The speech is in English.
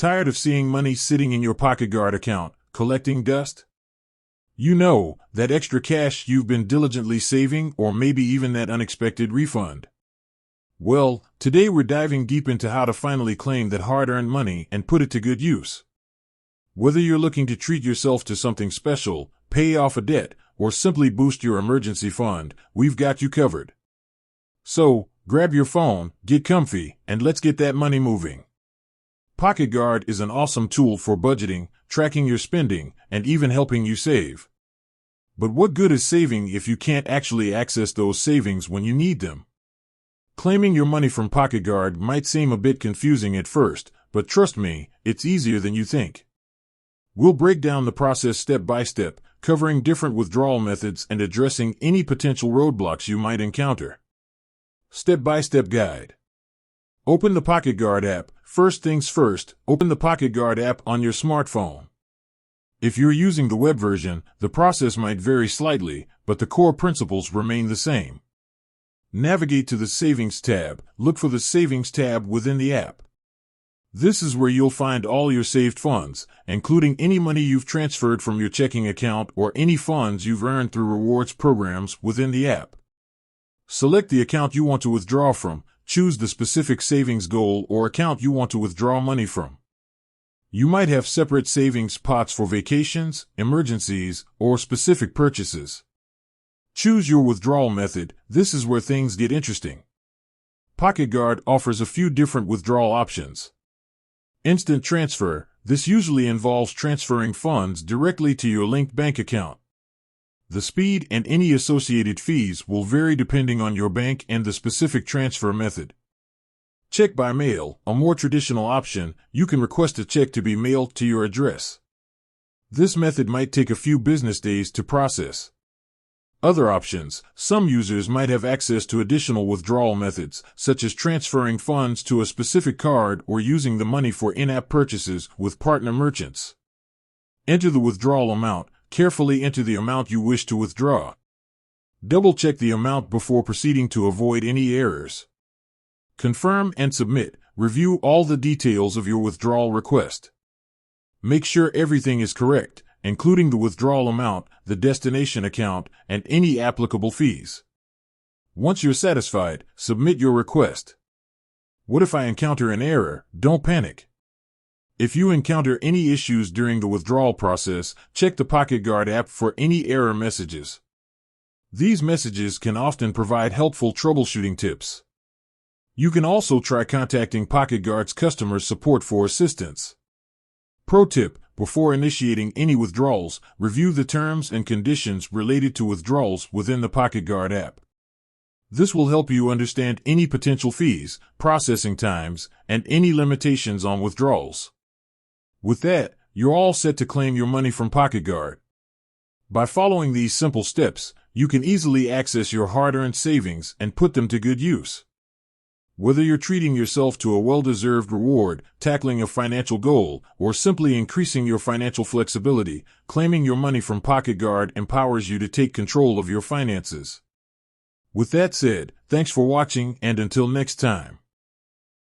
Tired of seeing money sitting in your PocketGuard account, collecting dust? You know, that extra cash you've been diligently saving, or maybe even that unexpected refund. Well, today we're diving deep into how to finally claim that hard-earned money and put it to good use. Whether you're looking to treat yourself to something special, pay off a debt, or simply boost your emergency fund, we've got you covered. So, grab your phone, get comfy, and let's get that money moving. PocketGuard is an awesome tool for budgeting, tracking your spending, and even helping you save. But what good is saving if you can't actually access those savings when you need them? Claiming your money from PocketGuard might seem a bit confusing at first, but trust me, it's easier than you think. We'll break down the process step by step, covering different withdrawal methods and addressing any potential roadblocks you might encounter. Step-by-step guide. Open the PocketGuard app. First things first, open the PocketGuard app on your smartphone. If you're using the web version, the process might vary slightly, but the core principles remain the same. Navigate to the Savings tab. Look for the Savings tab within the app. This is where you'll find all your saved funds, including any money you've transferred from your checking account or any funds you've earned through rewards programs within the app. Select the account you want to withdraw from. Choose the specific savings goal or account you want to withdraw money from. You might have separate savings pots for vacations, emergencies, or specific purchases. Choose your withdrawal method. This is where things get interesting. PocketGuard offers a few different withdrawal options. Instant transfer. This usually involves transferring funds directly to your linked bank account. The speed and any associated fees will vary depending on your bank and the specific transfer method. Check by mail, a more traditional option. You can request a check to be mailed to your address. This method might take a few business days to process. Other options. Some users might have access to additional withdrawal methods, such as transferring funds to a specific card or using the money for in-app purchases with partner merchants. Enter the withdrawal amount. Carefully enter the amount you wish to withdraw. Double-check the amount before proceeding to avoid any errors. Confirm and submit. Review all the details of your withdrawal request. Make sure everything is correct, including the withdrawal amount, the destination account, and any applicable fees. Once you're satisfied, submit your request. What if I encounter an error? Don't panic. If you encounter any issues during the withdrawal process, check the PocketGuard app for any error messages. These messages can often provide helpful troubleshooting tips. You can also try contacting PocketGuard's customer support for assistance. Pro tip: before initiating any withdrawals, review the terms and conditions related to withdrawals within the PocketGuard app. This will help you understand any potential fees, processing times, and any limitations on withdrawals. With that, you're all set to claim your money from PocketGuard. By following these simple steps, you can easily access your hard-earned savings and put them to good use. Whether you're treating yourself to a well-deserved reward, tackling a financial goal, or simply increasing your financial flexibility, claiming your money from PocketGuard empowers you to take control of your finances. With that said, thanks for watching, and until next time.